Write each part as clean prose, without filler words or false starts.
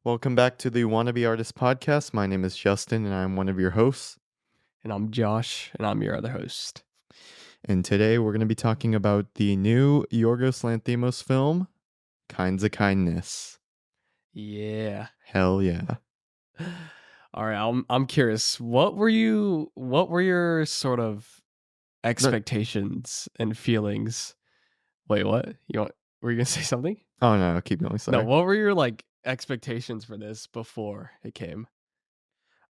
Welcome back to the Wannabe Artist Podcast. My name is Justin, and I'm one of your hosts. And I'm Josh, and I'm your other host. And today we're going to be talking about the new Yorgos Lanthimos film, Kinds of Kindness. Yeah. Hell yeah. All right, I'm curious. What were your sort of expectations and feelings? Wait, what? Were you gonna say something? Oh no, keep going, No, sorry. what were your expectations for this before it came?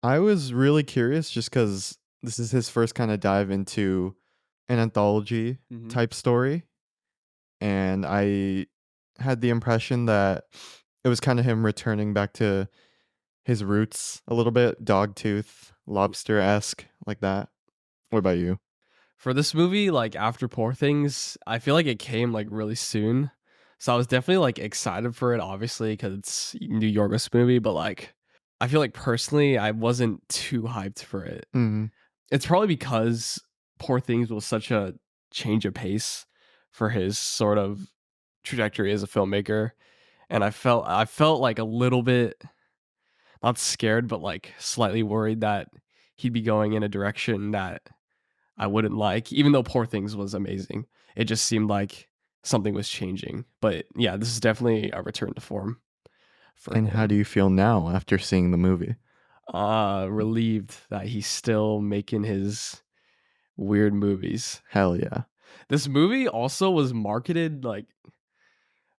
I was really curious just because this is his first kind of dive into an anthology Mhm. type story. And I had the impression that it was kind of him returning back to his roots a little bit, dogtooth, lobster-esque, like that. What about you? For this movie, after Poor Things, I feel like it came really soon. So I was definitely excited for it, obviously, because it's a New Yorgos movie, but I feel like personally I wasn't too hyped for it. Mhm. It's probably because Poor Things was such a change of pace for his sort of trajectory as a filmmaker. And I felt like a little bit not scared, but slightly worried that he'd be going in a direction that I wouldn't like, even though Poor Things was amazing. It just seemed like something was changing. But yeah, this is definitely a return to form for And how do him. you feel now after seeing the movie? Relieved that he's still making his weird movies. Hell yeah. This movie also was marketed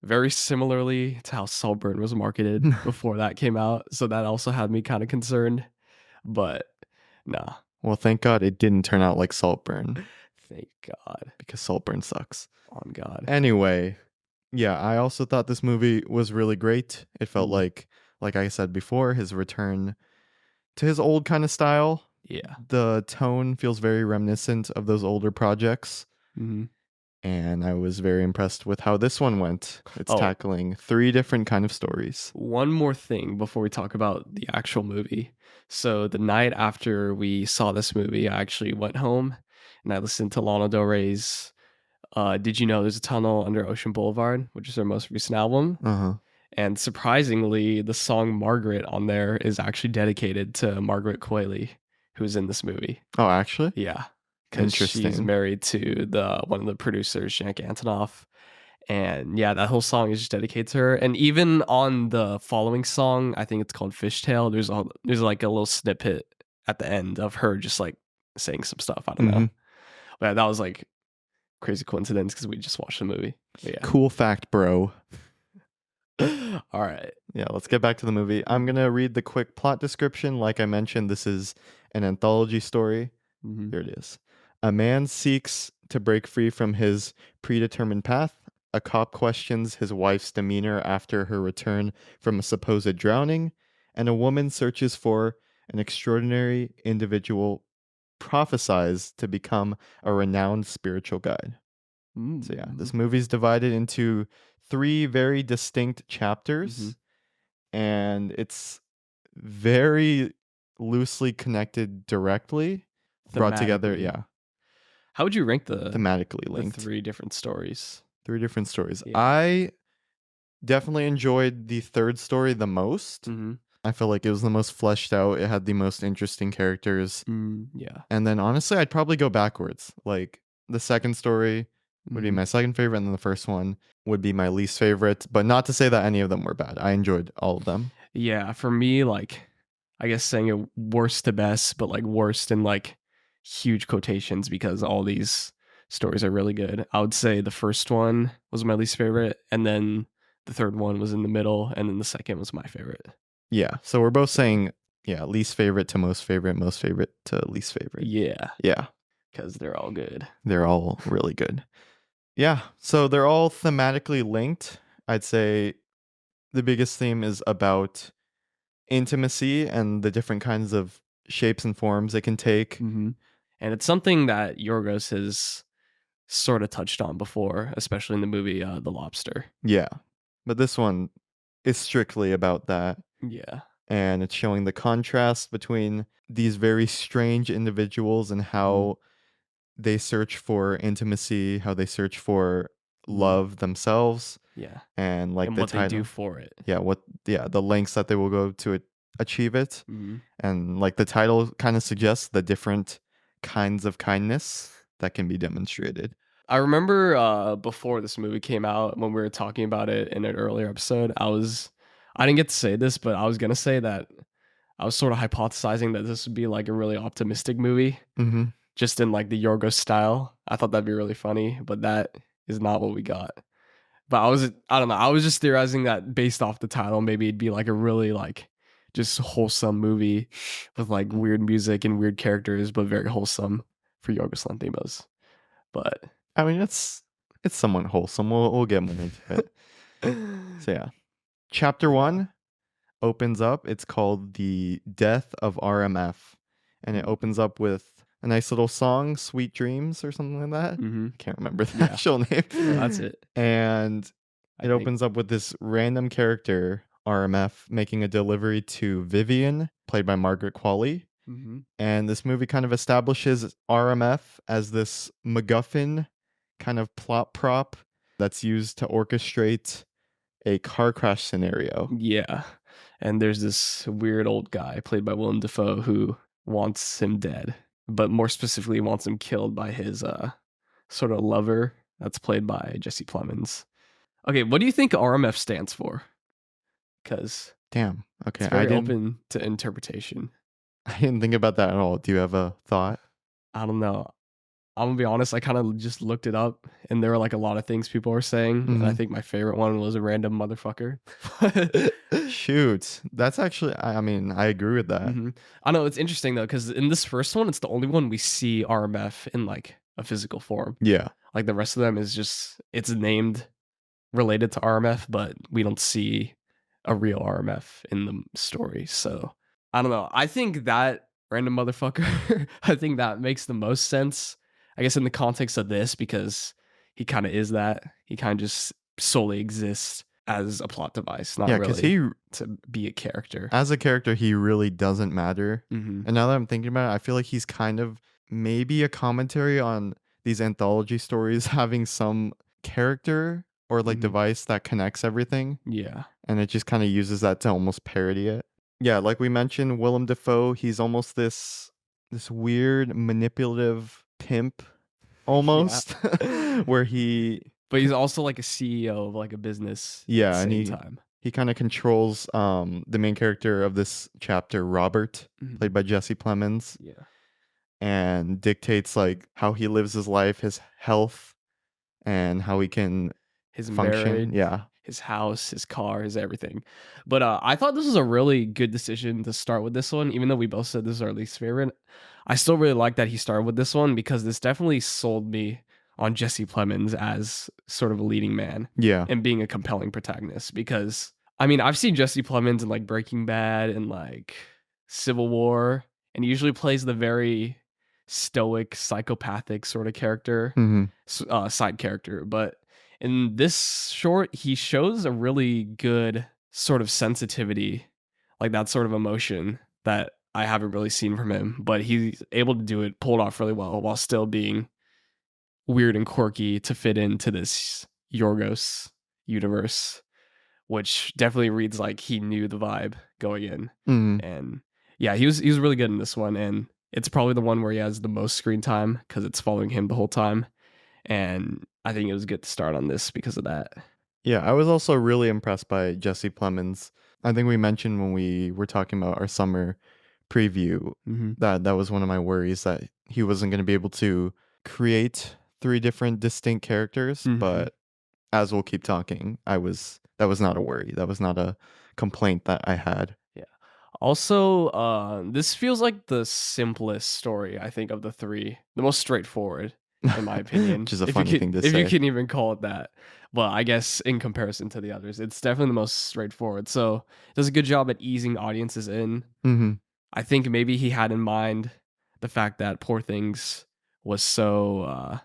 very similarly to how Saltburn was marketed before that came out. So that also had me kind of concerned. But nah, Well, thank God it didn't turn out like Saltburn, thank God. because Saltburn sucks. On God. Anyway, yeah, I also thought this movie was really great. It felt Mm. like I said before, his return to his old kind of style. Yeah. The tone feels very reminiscent of those older projects. Mm-hmm. And I was very impressed with how this one went. It's Oh, tackling 3 different kind of stories. one more thing before we talk about the actual movie. So the night after we saw this movie, I actually went home and I listened to Lana Del Rey's Did You Know There's a Tunnel Under Ocean Boulevard, which is her most recent album. Uh-huh. And surprisingly, the song Margaret on there is actually dedicated to Margaret Qualley, who's in this movie. Oh, actually? Yeah. Because she's Interesting. married to the one of the producers, Jack Antonoff. And yeah, that whole song is just dedicated to her. And even on the following song, I think it's called Fishtail, there's like a little snippet at the end of her just saying some stuff. I don't know. Mhm. But that was crazy coincidence because we just watched the movie. But yeah. Cool fact, bro. All right. Yeah, let's get back to the movie. I'm going to read the quick plot description. Like I mentioned, this is an anthology story. Mhm. Here it is. A man seeks to break free from his predetermined path. A cop questions his wife's demeanor after her return from a supposed drowning. And a woman searches for an extraordinary individual prophesies to become a renowned spiritual guide. So yeah, this movie's divided into 3 very distinct chapters, and it's very loosely connected directly, brought together, Thematically. yeah, How would you rank the thematically linked. 3 different stories? 3 different stories. Yeah. I definitely enjoyed the third story the most. Mm-hmm. I feel like it was the most fleshed out. It had the most interesting characters. Yeah. And then honestly, I'd probably go backwards. Like the second story would be my second favorite, and then the first one would be my least favorite. But not to say that any of them were bad. I enjoyed all of them. Yeah, for me, I guess saying it worst to best, but worst in huge quotations because all these stories are really good. I would say the first one was my least favorite, and then the third one was in the middle, and then the second was my favorite. Yeah. So we're both saying, yeah, least favorite to most favorite to least favorite. Yeah, Yeah. because they're all good. They're all really good. Yeah. So they're all thematically linked. I'd say the biggest theme is about intimacy and the different kinds of shapes and forms it can take. Mm-hmm. And it's something that Yorgos has sort of touched on before, especially in the movie The Lobster. Yeah. But this one is strictly about that. Yeah. And it's showing the contrast between these very strange individuals and how they search for intimacy, how they search for love themselves Yeah. and like And the what they do title. for it. Yeah, the lengths that they will go to achieve it. Mhm. And like the title kind of suggests the different kinds of kindness that can be demonstrated. I remember before this movie came out, when we were talking about it in an earlier episode, I didn't get to say this, but I was gonna say that I was sort of hypothesizing that this would be like a really optimistic movie, Mm-hmm. just in like the Yorgos style. I thought that'd be really funny, but that is not what we got. But I don't know, I was just theorizing that based off the title, maybe it'd be like a really like just wholesome movie with like weird music and weird characters, but very wholesome for Yorgos Lanthimos. But I mean, it's somewhat wholesome. We'll get more into it. So yeah, chapter 1 opens up. It's called The Death of RMF, and it opens up with a nice little song, Sweet Dreams or something like that. Mm-hmm. I can't remember the Yeah. actual name. No, that's it. And I it think. opens up with this random character, RMF, making a delivery to Vivian, played by Margaret Qualley. Mm-hmm. And this movie kind of establishes RMF as this MacGuffin kind of plot prop that's used to orchestrate a car crash scenario. Yeah. And there's this weird old guy played by Willem Dafoe who wants him dead, but more specifically wants him killed by his sort of lover that's played by Jesse Plemons. Okay, what do you think RMF stands for? Because Damn. Okay, it's very open to interpretation. I didn't think about that at all. Do you have a thought? I don't know. I'm gonna be honest, I kind of just looked it up and there were like a lot of things people were saying. And I think my favorite one was a random motherfucker. Shoot. That's actually I mean, I agree with that. I know it's interesting though, because in this first one, it's the only one we see RMF in like a physical form. Yeah. Like the rest of them is just it's named related to RMF, but we don't see a real RMF in the story. So I don't know. I think that random motherfucker, I think that makes the most sense. I guess in the context of this, because he kind of is that. He kind of just solely exists as a plot device, not Yeah, because really to be a character. as a character, he really doesn't matter. Mm-hmm. And now that I'm thinking about it, I feel like he's kind of maybe a commentary on these anthology stories having some character or like device that connects everything. Yeah. And it just kind of uses that to almost parody it. Yeah, like we mentioned, Willem Dafoe, he's almost this weird manipulative pimp almost where but he's also like a CEO of like a business at yeah, the and same time. he kind of controls the main character of this chapter, Robert, played by Jesse Plemons, Yeah. and dictates like how he lives his life, his health, and how he can His function. marriage, Yeah. his house, his car, his everything. But I thought this was a really good decision to start with this one, even though we both said this is our least favorite. I still really like that he started with this one because this definitely sold me on Jesse Plemons as sort of a leading man. Yeah. And being a compelling protagonist. Because I mean, I've seen Jesse Plemons in like Breaking Bad and like Civil War, and he usually plays the very stoic, psychopathic sort of character, side character. But in this short, he shows a really good sort of sensitivity, like that sort of emotion that I haven't really seen from him. But he's able to do it, pull it off really well, while still being weird and quirky to fit into this Yorgos universe, which definitely reads like he knew the vibe going in. And yeah, he was really good in this one, and it's probably the one where he has the most screen time because it's following him the whole time. And I think it was good to start on this because of that. Yeah, I was also really impressed by Jesse Plemons. I think we mentioned when we were talking about our summer preview that was one of my worries that he wasn't going to be able to create 3 different distinct characters, but as we'll keep talking, that was not a worry. That was not a complaint that I had. Yeah. Also, this feels like the simplest story, I think, of the 3. The most straightforward, in my opinion. Which is a funny thing to say. If you can even call it that. Well, I guess in comparison to the others, it's definitely the most straightforward. So it does a good job at easing audiences in. I think maybe he had in mind the fact that Poor Things was so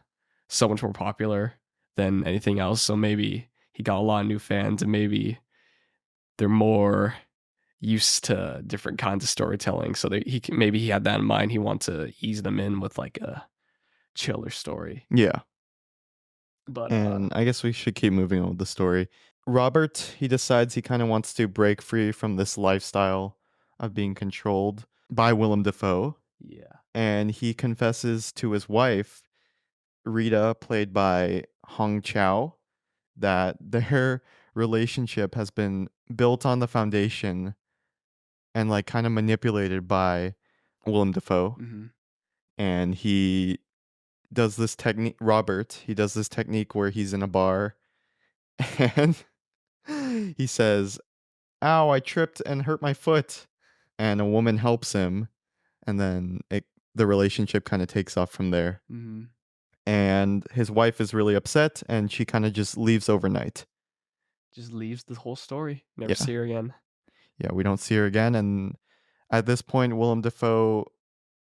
much more popular than anything else. So maybe he got a lot of new fans, and maybe they're more used to different kinds of storytelling. So maybe he had that in mind. He wanted to ease them in with like a chiller story. Yeah. But And I guess we should keep moving on with the story. Robert, he decides he kind of wants to break free from this lifestyle of being controlled by Willem Dafoe. yeah. And he confesses to his wife, Rita, played by Hong Chow, that their relationship has been built on the foundation and like kind of manipulated by Willem Dafoe. Mhm. And he does this technique, Robert, he does this technique where he's in a bar and he says, "Ow, I tripped and hurt my foot." And a woman helps him, and then the relationship kind of takes off from there. Mhm. And his wife is really upset, and she kind of just leaves overnight. Just leaves the whole story. Never Yeah, see her again. yeah, we don't see her again. And at this point, Willem Dafoe,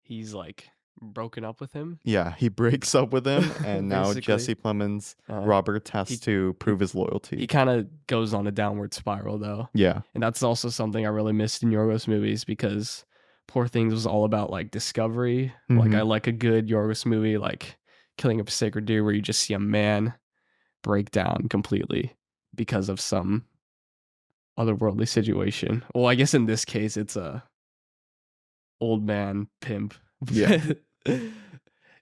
He's like broken up with him. yeah, he breaks up with him, and now Basically. Jesse Plemons, Uh, Robert, has he to he prove his he loyalty. kind of goes on a downward spiral though. Yeah. And that's also something I really missed in Yorgos movies because Poor Things was all about like discovery. Like Mm-hmm. I like a good Yorgos movie like Killing of a Sacred Deer where you just see a man break down completely because of some otherworldly situation. Well, I guess in this case it's a old man pimp. Yeah.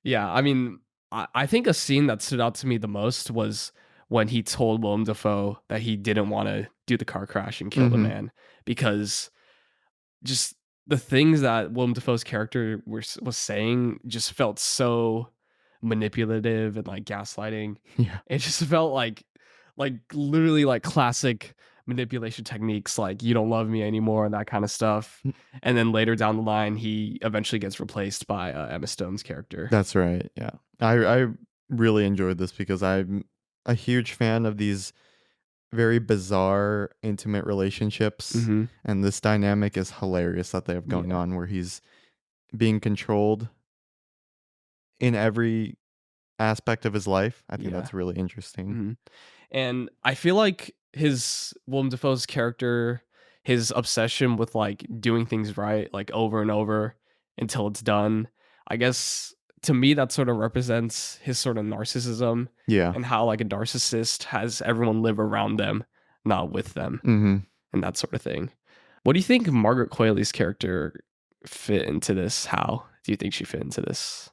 Yeah, I mean, I think a scene that stood out to me the most was when he told Willem Dafoe that he didn't want to do the car crash and kill the Mm-hmm. man because just the things that Willem Dafoe's character was saying just felt so manipulative and like gaslighting. Yeah. It just felt like literally like classic manipulation techniques like you don't love me anymore and that kind of stuff. And then later down the line he eventually gets replaced by Emma Stone's character. That's right. Yeah. I really enjoyed this because I'm a huge fan of these very bizarre intimate relationships, Mhm. and this dynamic is hilarious that they have going Yeah. on where he's being controlled in every aspect of his life. I think Yeah. that's really interesting. Mhm. And I feel like his Willem Dafoe's character, his obsession with like doing things right, like over and over until it's done. I guess to me that sort of represents his sort of narcissism Yeah. and how like a narcissist has everyone live around them, not with them, Mhm. and that sort of thing. What do you think Margaret Qualley's character fit into this? How do you think she fit into this?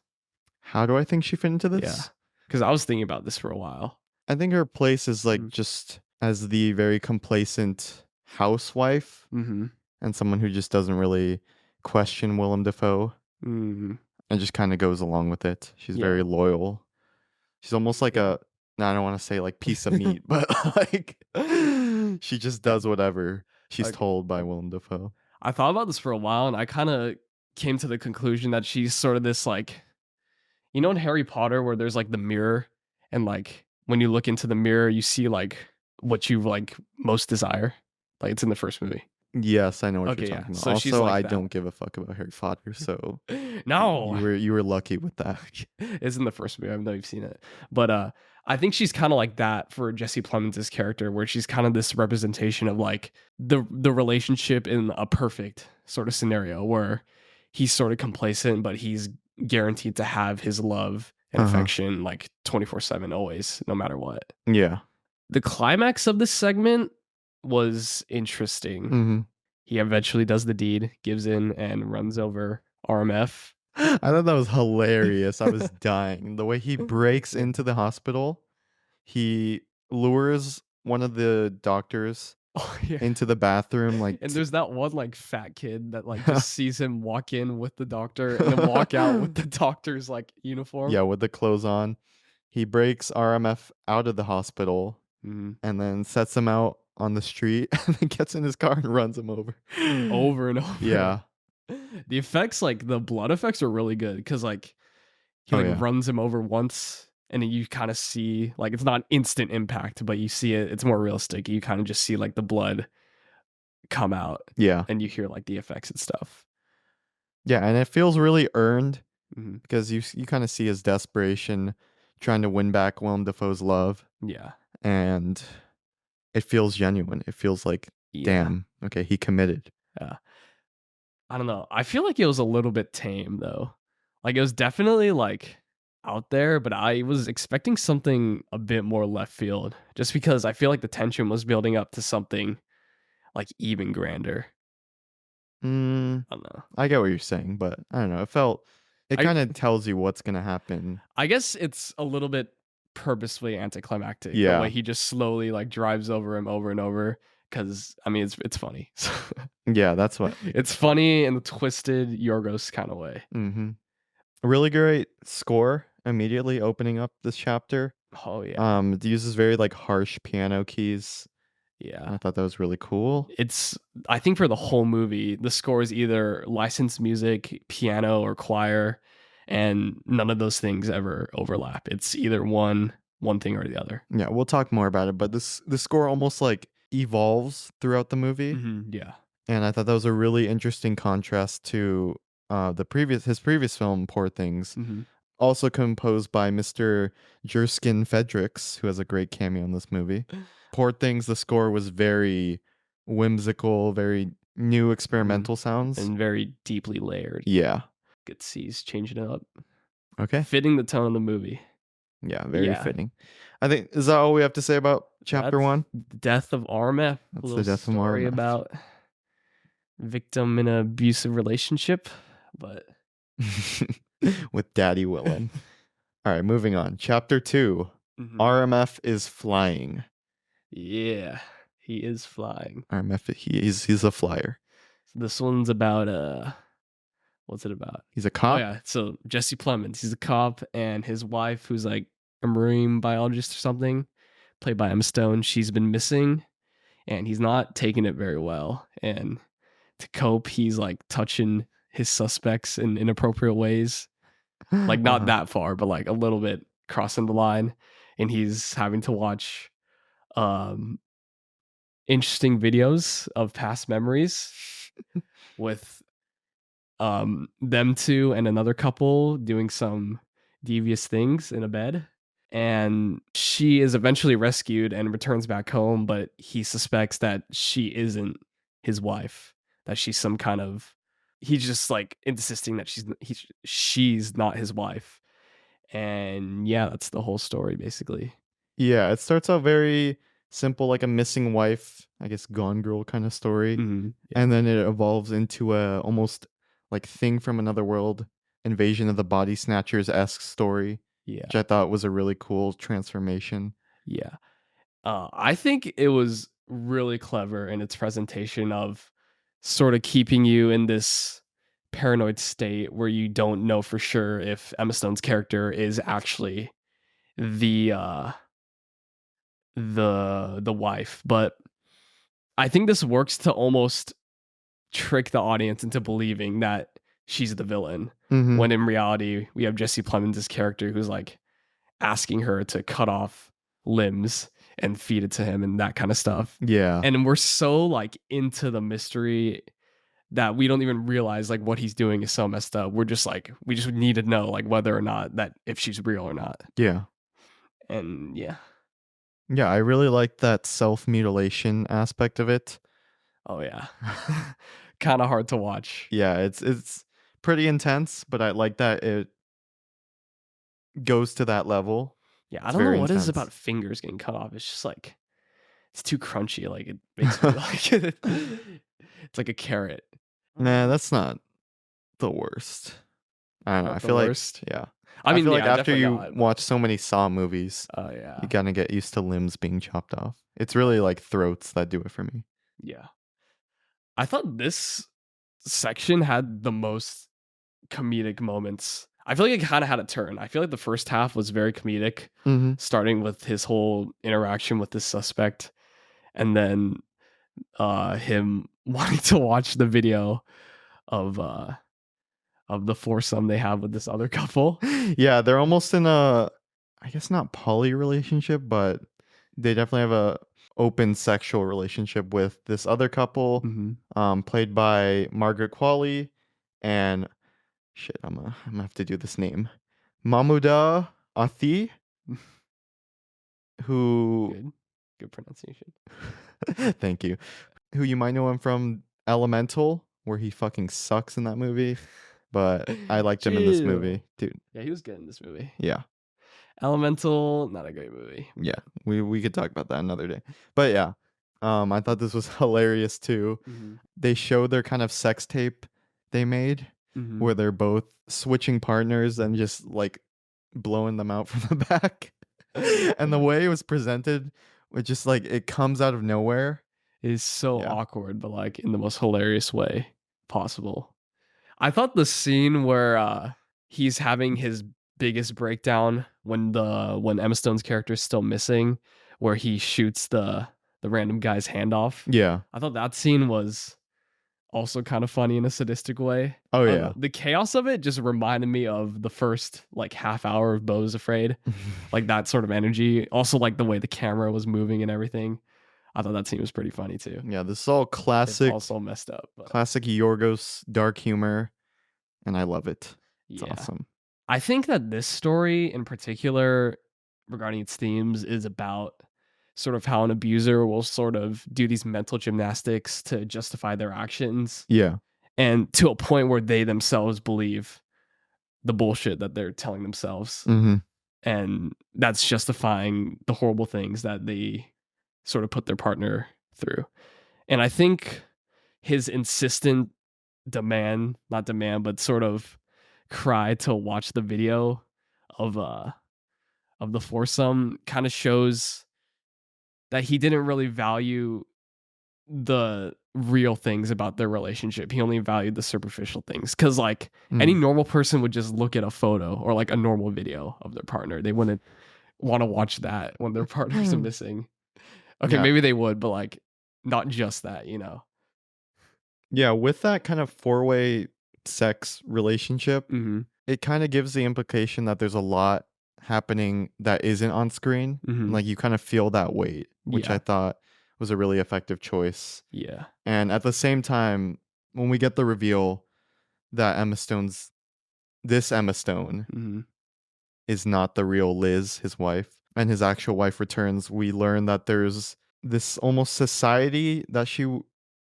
How do I think she fit into Yeah. this? Because I was thinking about this for a while. I think her place is like Mm. just as the very complacent housewife Mm-hmm. and someone who just doesn't really question Willem Dafoe Mm-hmm. and just kind of goes along with it. She's Yeah. very loyal. She's almost like Yeah. a, no, I don't want to say like piece of meat, but like she just does whatever she's Like, told by like Willem Dafoe. I thought about this for a while, and I kind of came to the conclusion that she's sort of this like, you know, in Harry Potter where there's like the mirror, and like when you look into the mirror, you see like what you like most desire. Like it's in the first movie. Yes, I know what you're Okay, yeah. talking about. So she's Also, like I that. don't give a fuck about Harry Potter, so No, you were lucky with that. it's in the first movie. I know you've seen it, but I think she's kind of like that for Jesse Plemons' character, where she's kind of this representation of like the relationship in a perfect sort of scenario where he's sort of complacent, but he's guaranteed to have his love and Uh-huh. affection like 24/7 always, no matter what. Yeah. The climax of this segment was interesting. Mhm. He eventually does the deed, gives in, and runs over RMF. I thought that was hilarious. I was dying. The way he breaks Yeah. into the hospital, he lures one of the doctors Oh, yeah. into the bathroom like And there's that one like fat kid that like just sees him walk in with the doctor and then walk out with the doctor's like uniform. yeah, with the clothes on. He breaks RMF out of the hospital Mhm. and then sets him out on the street and then gets in his car and runs him over. Over and over. Yeah. The effects, like the blood effects are really good because like he Oh like yeah. runs him over once and then you kind of see like it's not instant impact, but you see it, it's more realistic. You kind of just see like the blood come out Yeah. and you hear like the effects and stuff. Yeah, and it feels really earned Mhm. because you kind of see his desperation trying to win back Willem Dafoe's love, Yeah. and it feels genuine. It feels like, Yeah. damn, okay, he committed. Yeah. I don't know. I feel like it was a little bit tame though. Like it was definitely like out there, but I was expecting something a bit more left field just because I feel like the tension was building up to something like even grander. Mm, I don't know. I get what you're saying, but I don't know. It I kind of tells you what's gonna happen. I guess it's a little bit purposefully anticlimactic the way Yeah, he just slowly like drives over him over and over because I mean it's funny. yeah, that's what. It's funny in the twisted Yorgos kind of way. Hmm. Really great score immediately opening up this chapter. Oh yeah. It uses very like harsh piano keys. Yeah. I thought that was really cool. It's I think for the whole movie, the score is either licensed music, piano, or choir, and none of those things ever overlap. It's either one thing or the other. Yeah, we'll talk more about it, but the score almost like evolves throughout the movie, Yeah. and I thought that was a really interesting contrast to his previous film, Poor Things, hmm also composed by Mr. Jerskin Fedricks, who has a great cameo in this movie. Poor Things, the score was very whimsical, very new hmm experimental sounds. And very deeply layered. Yeah. Good C's changing it up, Okay. fitting the tone of the movie. Yeah, But very yeah, fitting. I think is that all we have to say about chapter that's 1? the death of RMF. A That's little the death of story Marmeth. about victim in an abusive relationship, but With Daddy Willem. All right, moving on. Chapter 2. mhm. RMF is flying. Yeah, he is flying. RMF he's a flyer. So this one's about what's it about? He's a Oh cop. yeah, so Jesse Plemons, he's a cop, and his wife, who's like a marine biologist or something, played by Emma Stone, she's been missing, and he's not taking it very well. And to cope, he's like touching his suspects in inappropriate ways, like not Uh-huh. that far, but like a little bit crossing the line, and he's having to watch um interesting videos of past memories with them two and another couple doing some devious things in a bed. And she is eventually rescued and returns back home, but he suspects that she isn't his wife, that she's some kind of he's just like insisting that she's not his wife. And yeah, that's the whole story basically. Yeah, it starts out very simple, like a missing wife, I guess Gone Girl kind of story. Yeah. And then it evolves into a almost like thing from another world, invasion of the body snatchers-esque story, which Yeah. I thought was a really cool transformation. Yeah. I think it was really clever in its presentation of sort of keeping you in this paranoid state where you don't know for sure if Emma Stone's character is actually the the wife. But I think this works to almost trick the audience into believing that she's the villain Mhm. when in reality we have Jesse Plemons' character who's like asking her to cut off limbs and feed it to him and that kind of stuff. Yeah. And we're so like into the mystery that we don't even realize like what he's doing is so messed up. We're just like we just need to know like whether or not that if she's real or not. Yeah. And yeah. Yeah, I really like that self-mutilation aspect of it. Oh yeah. Kind of hard to watch. Yeah, it's pretty intense, but I like that it goes to that level. Yeah, I It's don't know very what it is intense. about fingers getting cut off. It's just like it's too crunchy. Like it makes me like it's like a carrot. Nah, that's not the worst. I don't know. I Not the feel like worst. yeah. I I mean, feel like yeah, after definitely you not. watch so many Saw movies, Oh yeah. you gotta get used to limbs being chopped off. It's really like throats that do it for me. Yeah. I thought this section had the most comedic moments. I feel like it kind of had a turn. I feel like the first half was very comedic, Mhm. starting with his whole interaction with this suspect and then him wanting to watch the video of uh of the foursome they have with this other couple. Yeah, they're almost in a I guess not poly relationship, but they definitely have a open sexual relationship with this other couple, Mhm. played by Margaret Qualley and shit, I'm gonna have to do this name. Mahmouda Athi, who Good. Good pronunciation. thank you. Who you might know him from Elemental, where he fucking sucks in that movie. but I liked him in this Chill. movie, dude. Yeah, he was good in this movie. Yeah. Elemental, not a great movie. Yeah. We could talk about that another day. But yeah. I thought this was hilarious too. Mhm. They show their kind of sex tape they made Mhm. where they're both switching partners and just like blowing them out from the back. And the way it was presented, it just like it comes out of nowhere. Is so Yeah. awkward, but, like, in the most hilarious way possible. I thought the scene where, he's having his biggest breakdown when Emma Stone's character is still missing, where he shoots the random guy's hand off. Yeah. I thought that scene was also kind of funny in a sadistic way. Oh I don't know. yeah. The chaos of it just reminded me of the first, like, half hour of Beau is Afraid, like, that sort of energy. Also, like, the way the camera was moving and everything. I thought that scene was pretty funny too. Yeah, this is all It's classic also messed up, but classic Yorgos dark humor, and I love it. It's yeah. awesome. I think that this story in particular, regarding its themes, is about sort of how an abuser will sort of do these mental gymnastics to justify their actions, Yeah. and to a point where they themselves believe the bullshit that they're telling themselves. Mhm. And that's justifying the horrible things that they sort of put their partner through. And I think his insistent not demand, but sort of cry to watch the video of the foursome kind of shows that he didn't really value the real things about their relationship. He only valued the superficial things. Cause like any Mm. normal person would just look at a photo or like a normal video of their partner. They wouldn't want to watch that when their partners are missing. Okay, Yeah. maybe they would, but like not just that, you know. Yeah, with that kind of four-way sex relationship, Mm-hmm. it kinda gives the implication that there's a lot happening that isn't on screen. Mm-hmm. Like, you kind of feel that weight, which I Yeah. thought was a really effective choice. Yeah. And at the same time, when we get the reveal that this Emma Stone Mm-hmm. is not the real Liz, his wife, and his actual wife returns, we learn that there's this almost society that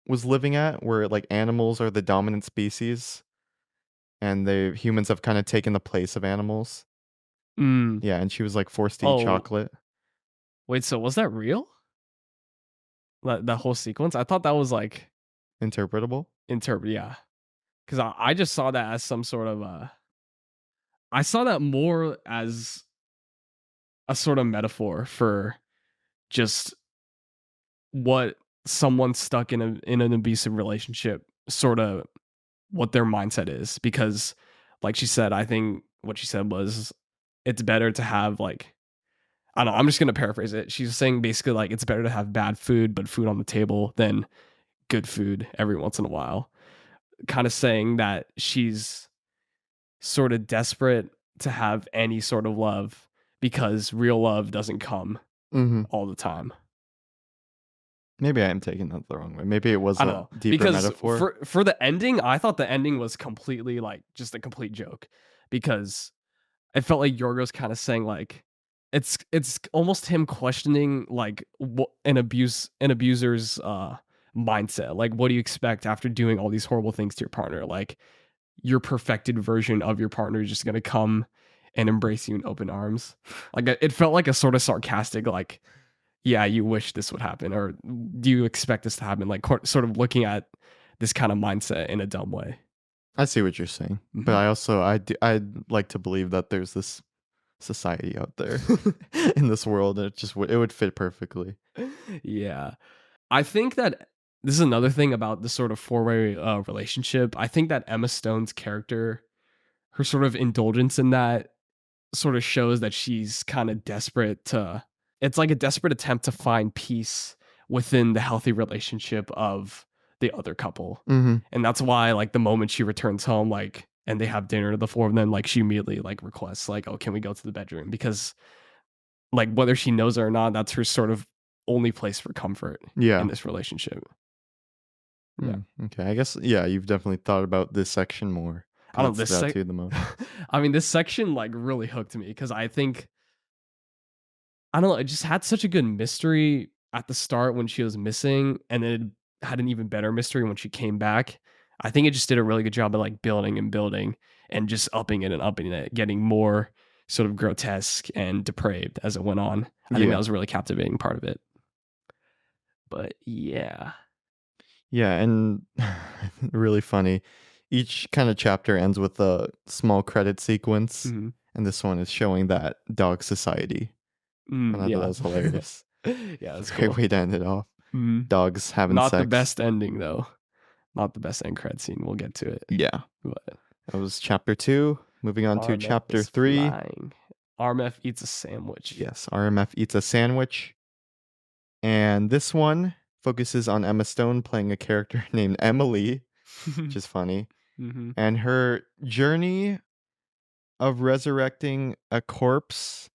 was living at where like animals are the dominant species and the humans have kind of taken the place of animals. Mm. Yeah, and she was like forced to eat Oh, chocolate. wait, so was that real? That whole sequence? I thought that was like Interpretable? interpret, yeah. Because I just saw that as some sort of I saw that more as a sort of metaphor for just what someone stuck in an abusive relationship sort of what their mindset is. Because like she said, I think what she said was it's better to have like I don't know, I'm just gonna paraphrase it. She's saying basically like it's better to have bad food but food on the table than good food every once in a while. Kind of saying that she's sort of desperate to have any sort of love because real love doesn't come Mhm. all the time. Maybe I am taking that the wrong way. Maybe it was I don't a know deeper because metaphor. for the ending, I thought the ending was completely like just a complete joke because it felt like Yorgos kind of saying like it's almost him questioning like what an abuser's mindset. Like what do you expect after doing all these horrible things to your partner? Like your perfected version of your partner is just going to come and embrace you in open arms. Like it felt like a sort of sarcastic like yeah, you wish this would happen or do you expect this to happen? Like sort of looking at this kind of mindset in a dumb way. I see what you're saying. But Mhm. I also I'd like to believe that there's this society out there in this world and it would fit perfectly. Yeah. I think that this is another thing about the sort of four-way relationship. I think that Emma Stone's character, her sort of indulgence in that sort of shows that she's kind of desperate to it's like a desperate attempt to find peace within the healthy relationship of the other couple. Mhm. And that's why like the moment she returns home like and they have dinner the four of them like she immediately like requests like oh can we go to the bedroom because like whether she knows it or not that's her sort of only place for comfort in Yeah. this relationship. Yeah. Okay. I guess yeah, you've definitely thought about this section more I because don't it know, stood out to you the most. I mean, this section like really hooked me because I think I don't know, it just had such a good mystery at the start when she was missing, and then it had an even better mystery when she came back. I think it just did a really good job of like building and building and just upping it and upping it, getting more sort of grotesque and depraved as it went on. I think that Yeah. was a really captivating part of it. But yeah. Yeah, and really funny. Each kind of chapter ends with a small credit sequence, Mhm. and this one is showing that dog society. And I thought that Yeah. was hilarious. Yeah, that's Great cool. way to end it off. Mhm. Dogs having Not the sex. best ending though. Not the best end cred scene. We'll get to it. Yeah. But That was chapter 2. Moving on to RMF chapter is 3. flying. RMF eats a sandwich. Yes, RMF eats a sandwich. And this one focuses on Emma Stone playing a character named Emily, which is funny. Mhm. And her journey of resurrecting a corpse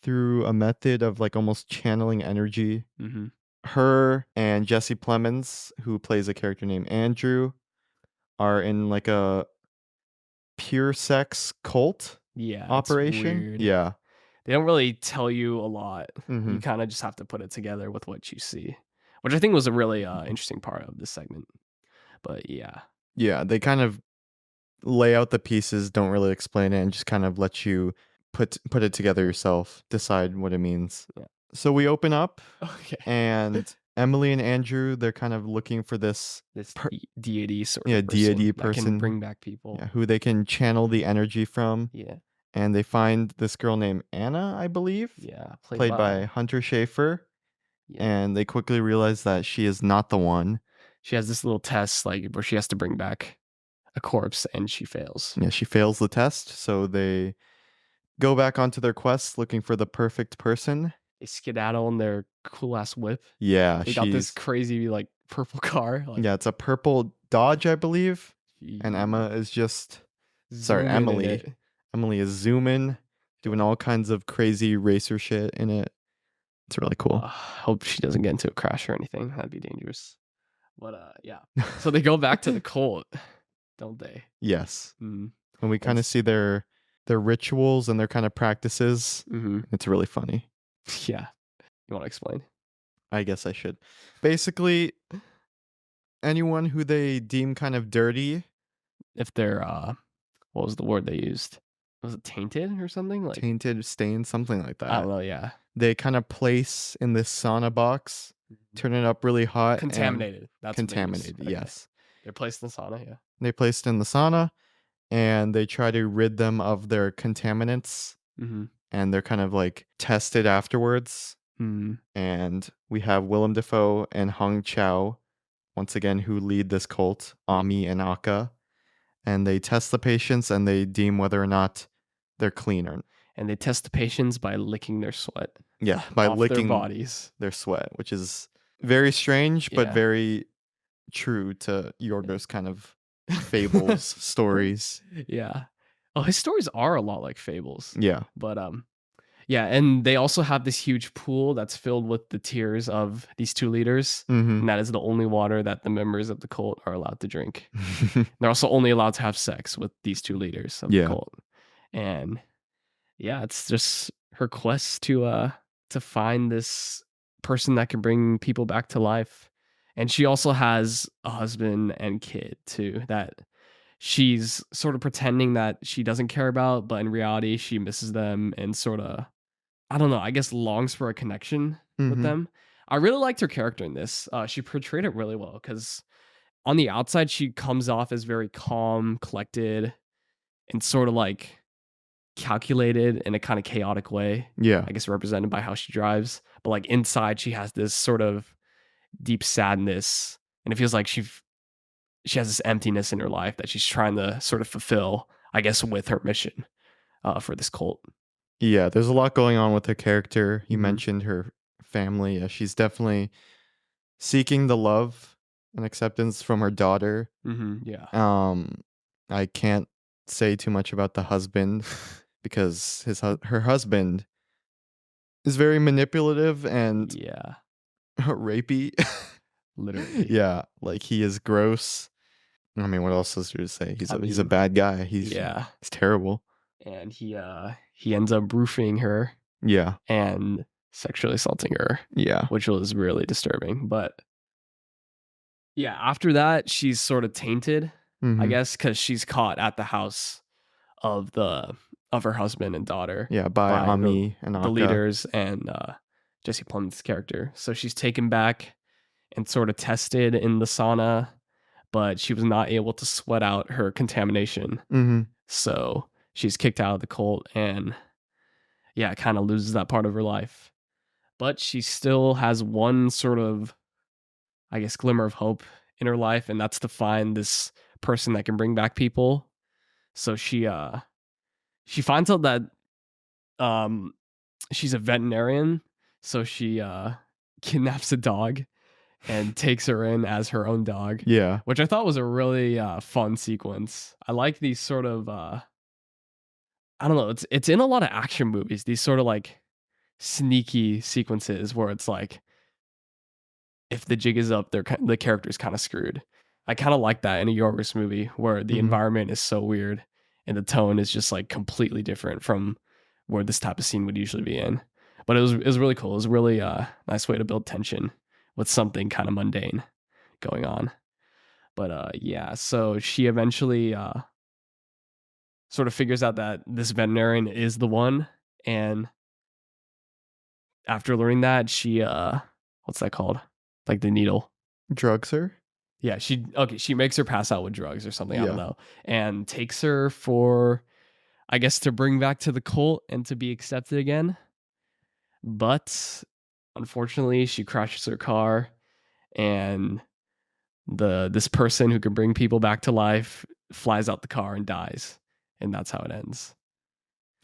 through a method of like almost channeling energy. Mhm. Her and Jesse Plemons, who plays a character named Andrew, are in like a pure sex cult Yeah, it's operation. weird. Yeah. They don't really tell you a lot. Mm-hmm. You kind of just have to put it together with what you see, which I think was a really interesting part of this segment. But yeah. Yeah, they kind of lay out the pieces, don't really explain it, and just kind of let you put it together yourself, decide what it means. Yeah. So we open up, Okay. and Emily and Andrew, they're kind of looking for this deity sort of yeah, person deity that can person, bring back people. yeah, who they can channel the energy from. Yeah. And they find this girl named Anna, I believe, Yeah. played by Hunter Schafer. Yeah. And they quickly realize that she is not the one. She has this little test like where she has to bring back a corpse and she fails. Yeah, she fails the test, so they go back onto their quest looking for the perfect person. They skedaddle in their cool ass whip. Yeah, They got this crazy like purple car. Like, yeah, it's a purple Dodge, I believe. And Emma is just Emily. Emily is zooming, doing all kinds of crazy racer shit in it. It's really cool. Hope she doesn't get into a crash or anything. That'd be dangerous. But yeah. So they go back to the cult, don't they? Yes. Mm. And we kind of see their rituals and their kind of practices. Mm-hmm. It's really funny. Yeah. You want to explain? I guess I should. Basically, anyone who they deem kind of dirty, if they're what was the word they used? Was it tainted or something? Like tainted, stained, something like that. I don't know, yeah. They kind of place in this sauna box, turn it up really hot. Contaminated. That's contaminated, okay. yes. They're placed in the sauna, yeah. They placed in the sauna and they try to rid them of their contaminants. Mm-hmm. And they're kind of like tested afterwards. Mm-hmm. And we have Willem Dafoe and Hong Chow, once again, who lead this cult, Ami and Aka. And they test the patients and they deem whether or not they're clean or. And they test the patients by licking their sweat. Yeah, by licking their bodies, their sweat, which is very strange, but Yeah. very true to Yorgos' kind of fables stories. Yeah. Oh, his stories are a lot like fables. Yeah. But yeah, and they also have this huge pool that's filled with the tears of these two leaders. Mhm. And that is the only water that the members of the cult are allowed to drink. They're also only allowed to have sex with these two leaders of the cult. And yeah, it's just her quest to find this person that can bring people back to life. And she also has a husband and kid too that she's sort of pretending that she doesn't care about, but in reality she misses them and sort of, I don't know, I guess longs for a connection with Mhm. them. I really liked her character in this. She portrayed it really well because on the outside she comes off as very calm, collected, and sort of like calculated in a kind of chaotic way. Yeah. I guess represented by how she drives. But like inside she has this sort of deep sadness, and it feels like she has this emptiness in her life that she's trying to sort of fulfill, I guess, with her mission for this cult. Yeah, there's a lot going on with her character. You Mhm. mentioned her family. She's definitely seeking the love and acceptance from her daughter. Yeah. I can't say too much about the husband because her husband is very manipulative and Yeah. rapey. Literally. Yeah, like he is gross. I mean, what else is there to say? He's a bad guy. He's terrible. And he ends up roofing her. Yeah. And sexually assaulting her. Yeah. Which was really disturbing. But Yeah, after that, she's sort of tainted, I Mhm. guess, because she's caught at the house of the of her husband and daughter Yeah, by by Ami and the Aka. leaders and Jesse Plemons' character. So she's taken back and sort of tested in the sauna, but she was not able to sweat out her contamination. Mhm. So she's kicked out of the cult and yeah, kind of loses that part of her life. But she still has one sort of, I guess, glimmer of hope in her life, and that's to find this person that can bring back people. So she finds out that um she's a veterinarian, so she kidnaps a dog and takes her in as her own dog, Yeah. which I thought was a really fun sequence. I like these sort of I don't know, it's in a lot of action movies, these sort of like sneaky sequences where it's like if the jig is up, the character's kind of screwed. I kind of like that in a Yorgos movie where the Mhm. environment is so weird and the tone is just like completely different from where this type of scene would usually be in. But it was really cool. It was a really nice way to build tension with something kind of mundane going on. But yeah, so she eventually sort of figures out that this veterinarian is the one, and after learning that, she what's that called? Like the needle. Drugs her? Yeah, she makes her pass out with drugs or something, I don't Yeah. know, and takes her for, I guess, to bring back to the cult and to be accepted again. But unfortunately, she crashes her car, and this person who can bring people back to life flies out the car and dies, and that's how it ends.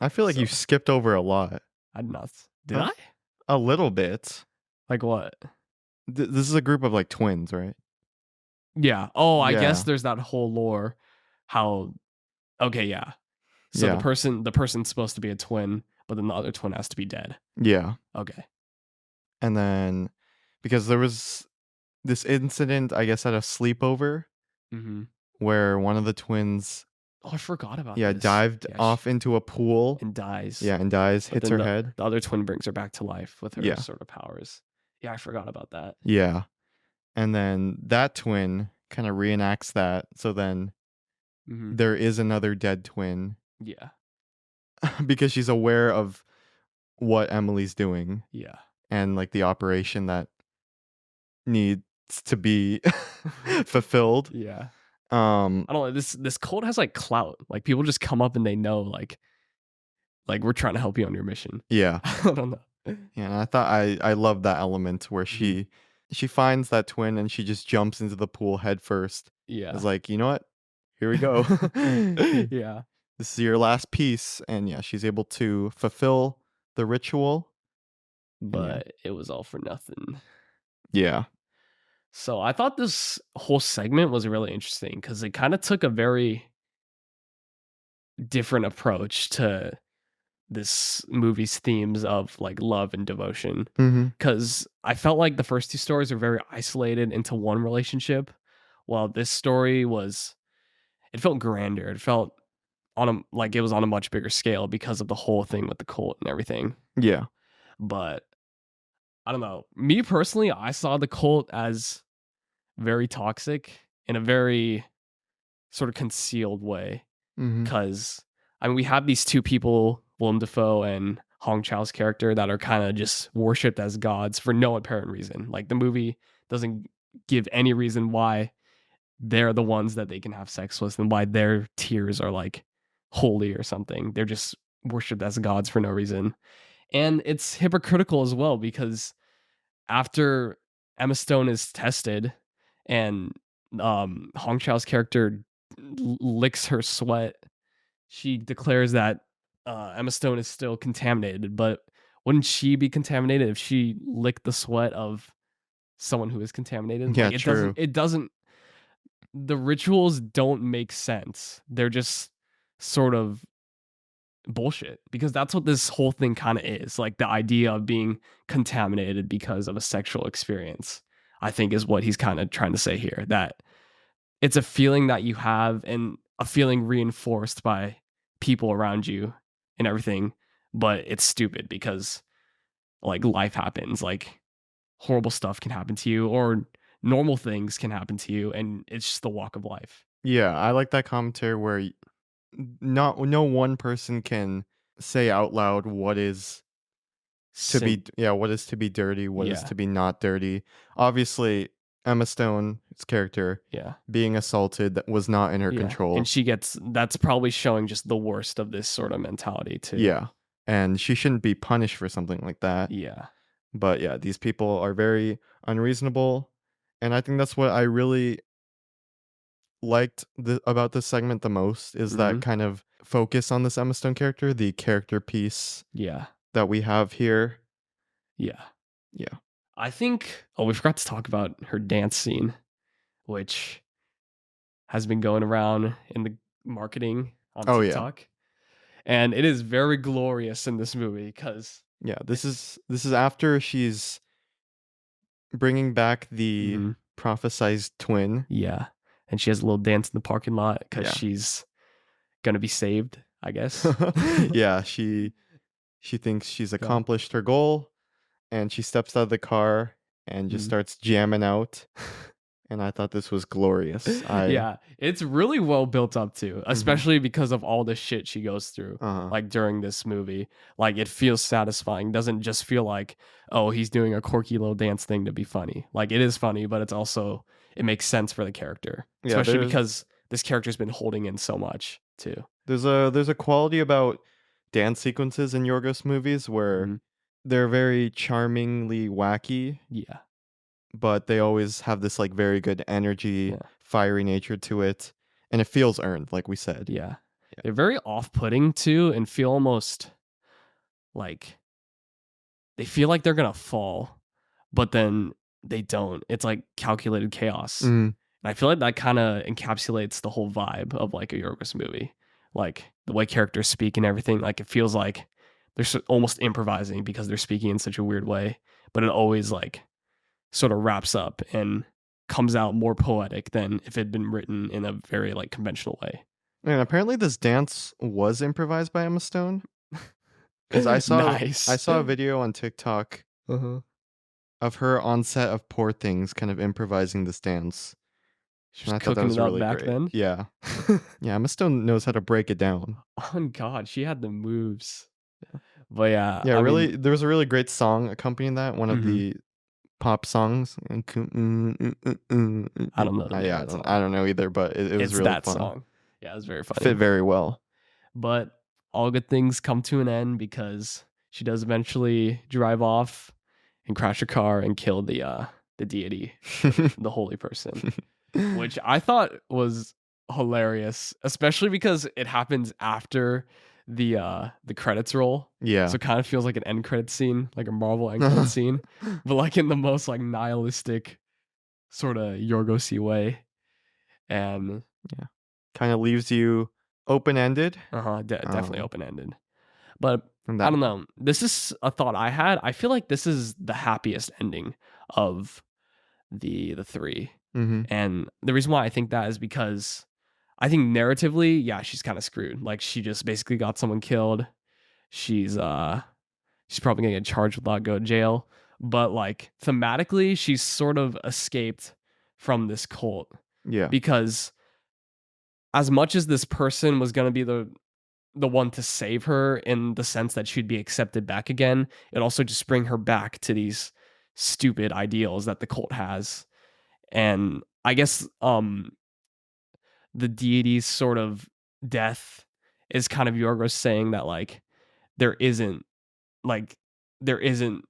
I feel like you So skipped over a lot. I did not. Did Huh? I? A little bit. Like what? This is a group of, like, twins, right? Yeah. Oh, I guess Yeah. there's that whole lore. How? Okay, yeah. So Yeah. the person's supposed to be a twin, but then the other twin has to be dead. Yeah. Okay. And then because there was this incident, I guess, at a sleepover Mhm. where one of the twins, Oh, I forgot about yeah, this. dived Yeah, off into a pool. and dies. Yeah, and dies, But hits then her the head. the other twin brings her back to life with her Yeah. sort of powers. Yeah, I forgot about that. Yeah. And then that twin kinda reenacts that, so then Mhm. there is another dead twin Yeah. because she's aware of what Emily's doing Yeah. and, like, the operation that needs to be fulfilled. Yeah. Um, I don't know. This cult has like clout. Like people just come up and they know like we're trying to help you on your mission. yeah. I don't know. Yeah, and I thought I love that element where Mhm. she finds that twin and she just jumps into the pool head first. It's Yeah. like, "You know what? Here we go. Yeah. This is your last piece." And yeah, she's able to fulfill the ritual. And yeah. But it was all for nothing. Yeah. So I thought this whole segment was really interesting because it kind of took a very different approach to this movie's themes of like love and devotion. Mhm. Because I felt like the first two stories are very isolated into one relationship, while this story was, it felt grander. It felt on a like it was on a much bigger scale because of the whole thing with the cult and everything. Yeah. But I don't know. Me personally, I saw the cult as very toxic in a very sort of concealed way. Mhm. Because I mean, we have these two people, Willem Dafoe and Hong Chau's character, that are kind of just worshipped as gods for no apparent reason. Like the movie doesn't give any reason why they're the ones that they can have sex with and why their tears are like holy or something. They're just worshipped as gods for no reason. And it's hypocritical as well because after Emma Stone is tested and Hong Chau's character licks her sweat, she declares that Emma Stone is still contaminated. But wouldn't she be contaminated if she licked the sweat of someone who is contaminated? Yeah, Like true. it doesn't. The rituals don't make sense. They're just sort of bullshit because that's what this whole thing kind of is. Like the idea of being contaminated because of a sexual experience, I think is what he's kind of trying to say here. That it's a feeling that you have and a feeling reinforced by people around you and everything, but it's stupid because like life happens, like horrible stuff can happen to you or normal things can happen to you, and it's just the walk of life. Yeah, I like that commentary where no one person can say out loud what is to Sin. be what is to be dirty, what is Yeah. to be not dirty. Obviously, Emma Stone's character Yeah. being assaulted that was not in her Yeah. And control. that's probably showing just the worst of this sort of mentality too. Yeah. And she shouldn't be punished for something like that. Yeah. But yeah, these people are very unreasonable. And I think that's what I really liked about this segment the most is that Mhm. kind of focus on this Emma Stone character, the character piece Yeah. that we have here. Yeah. Yeah. I think we forgot to talk about her dance scene, which has been going around in the marketing on Oh yeah. TikTok. And it is very glorious in this movie because Yeah, it's this is after she's bringing back the mhm, prophesized twin. yeah. And she has a little dance in the parking lot because Yeah. she's gonna be saved, I guess. Yeah, she thinks she's Yeah. accomplished her goal and she steps out of the car and just Mhm. starts jamming out. And I thought this was glorious. Yeah, it's really well built up too, Mhm. especially because of all the shit she goes through, Uh-huh. like during this movie. Like it feels satisfying. Doesn't just feel like, oh, he's doing a quirky little dance thing to be funny. Like it is funny, but it's also it makes sense for the character, Yeah, especially because this character's been holding in so much too. there's a quality about dance sequences in Yorgos movies where Mhm. they're very charmingly wacky, Yeah, but they always have this like very good energy, yeah, fiery nature to it, and it feels earned, like we said. yeah. Yeah. They're very off-putting too, and feel almost like they feel like they're gonna fall, but then they don't. It's like calculated chaos. Mhm. And I feel like that kind of encapsulates the whole vibe of like a Yorgos movie. Like the way characters speak and everything. Like it feels like they're almost improvising because they're speaking in such a weird way, but it always like sort of wraps up and comes out more poetic than if it had been written in a very like conventional way. And apparently this dance was improvised by Emma Stone because I Nice. saw a video on TikTok Uh-huh. of her on set of Poor Things kind of improvising this dance. And Just I thought that cooking was it up really back great. then. Yeah. Yeah, Emma Stone knows how to break it down. Oh God, she had the moves. But yeah, Yeah, I mean, really there was a really great song accompanying that, one of mhm. the pop songs. I don't know the name of Yeah, that I song. don't know either, but it was It's really that fun. song. Yeah, it was very Fit funny. very well. But all good things come to an end because she does eventually drive off and crash her car and kill the deity, the holy person, which I thought was hilarious, especially because it happens after the credits roll. Yeah. So it kind of feels like an end credit scene, like a Marvel end credit scene, but like in the most like nihilistic sort of Yorgosy way. And Yeah. Kinda leaves you open-ended. definitely Um, open ended. But and I that don't know. This is a thought I had. I feel like this is the happiest ending of the three. Mhm. And the reason why I think that is because I think narratively, yeah, she's kind of screwed. Like she just basically got someone killed. She's she's probably gonna get charged without go to jail. But like thematically, she's sort of escaped from this cult Yeah. because as much as this person was gonna be the one to save her in the sense that she'd be accepted back again, it also just bring her back to these stupid ideals that the cult has. And I guess the deity's sort of death is kind of Yorgos saying that there isn't like there isn't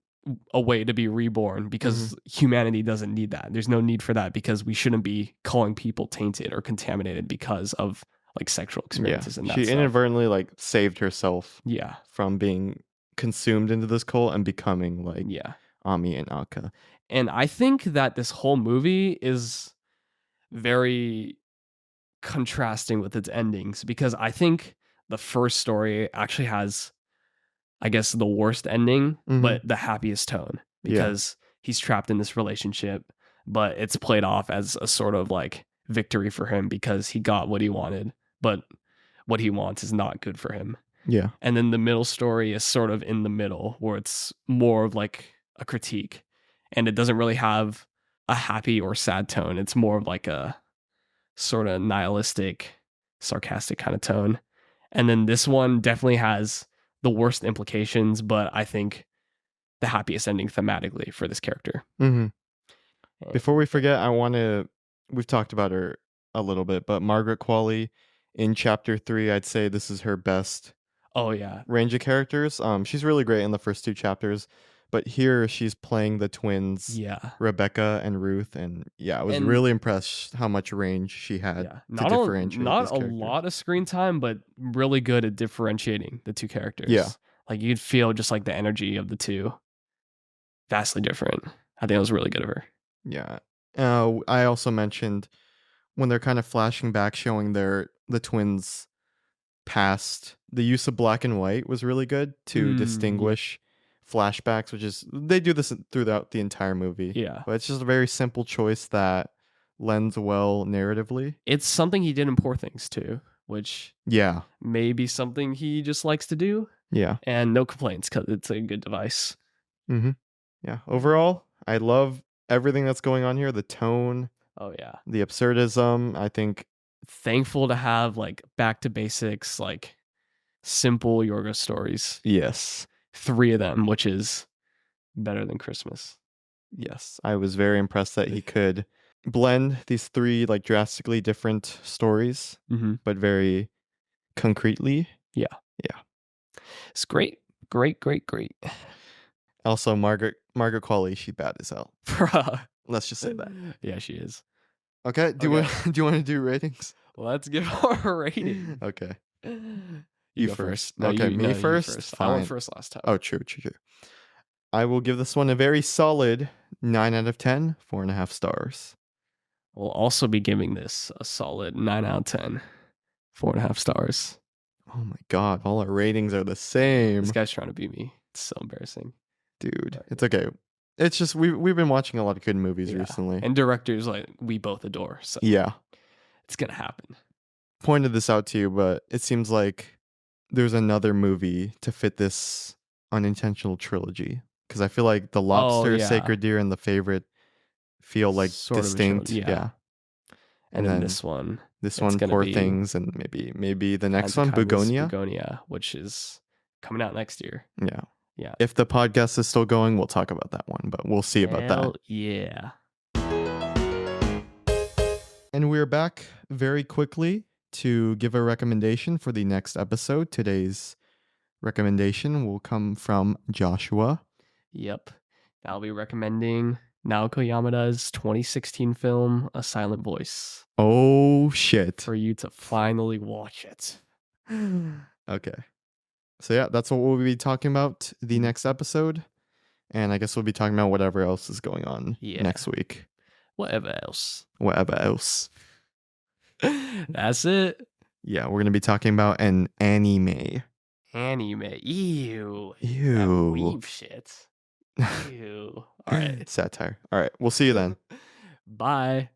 a way to be reborn Mhm. because humanity doesn't need that. There's no need for that because we shouldn't be calling people tainted or contaminated because of like sexual Yeah. experiences and that She stuff. inadvertently, like, saved herself Yeah. from being consumed into this cult and becoming like Yeah. Ami and Akka. And I think that this whole movie is very contrasting with its endings because I think the first story actually has, I guess, the worst ending, Mhm. but the happiest tone Yeah. because he's trapped in this relationship, but it's played off as a sort of like victory for him because he got what he wanted, but what he wants is not good for him. Yeah. And then the middle story is sort of in the middle where it's more of like a critique and it doesn't really have a happy or sad tone. It's more of like a sort of nihilistic, sarcastic kind of tone. And then this one definitely has the worst implications, but I think the happiest ending thematically for this character. Mm-hmm. Eh, Before we forget, we've talked about her a little bit, but Margaret Qualley in chapter 3, I'd say this is her best Oh yeah, range of characters. She's really great in the first 2 chapters, but here she's playing the twins, yeah, Rebecca and Ruth, and yeah, I was and really impressed how much range she had yeah, to differentiate not these a characters. lot of screen time, but really good at differentiating the two Yeah. characters. Like you'd feel just like the energy of the two, vastly different. I think it was really good of her. Yeah. I also mentioned when they're kind of flashing back, showing the twins' past, the use of black and white was really good to distinguish flashbacks, which is they do this throughout the entire movie. Yeah, But it's just a very simple choice that lends well narratively. it's something he did in Poor Things too, which Yeah. may be something he just likes to do, Yeah. and no complaints because it's a good device. Mm-hmm. Yeah. Overall, I love everything that's going on here. The tone, Oh yeah, the absurdism. I think thankful to have like back to basics, like simple Yorgos stories. yes. 3 of them, which is better than Christmas. Yes, I was very impressed that he could blend these 3 like drastically different stories, Mm-hmm. but very concretely. Yeah. Yeah. It's great. Great. Also, Margaret Qualley, she bad as hell. Bruh. Let's just say that. Yeah, she is. Okay. Do Okay. do you want to do ratings? Let's give her a rating. Okay. You You go first. first. No, Okay, me you first? I went Fine. first last time. Oh, true. I will give this one a very solid 9 out of 10, 4.5 stars. We'll also be giving this a solid 9 out of 10, 4.5 stars. Oh my god, all our ratings are the same. This guy's trying to beat me. It's so embarrassing. Dude, it's okay. It's just we've been watching a lot of good movies Yeah. recently. And directors like we both adore. So Yeah. it's gonna happen. Pointed this out to you, but it seems like there's another movie to fit this unintentional trilogy. Because I feel like The Lobster, yeah. Sacred Deer, and The Favorite feel like Sort of a distinct. trilogy, yeah. And then this one, this it's one, gonna Poor be Things, and maybe the next one, Kindness, Begonia. Begonia, which is coming out next year. Yeah. Yeah. If the podcast is still going, we'll talk about that one, but we'll see about that. Hell yeah. And we're back very quickly to give a recommendation for the next episode. Today's recommendation will come from Joshua. Yep. I'll be recommending Naoko Yamada's 2016 film, A Silent Voice, Oh, shit. for you to finally watch it. Okay. So yeah, that's what we'll be talking about the next episode. And I guess we'll be talking about whatever else is going on next week. Whatever else. Whatever else. That's it. Yeah, we're going to be talking about an anime. Anime. Ew. That Ew. weeb shit. Ew. All right. Satire. All right, we'll see you then. Bye.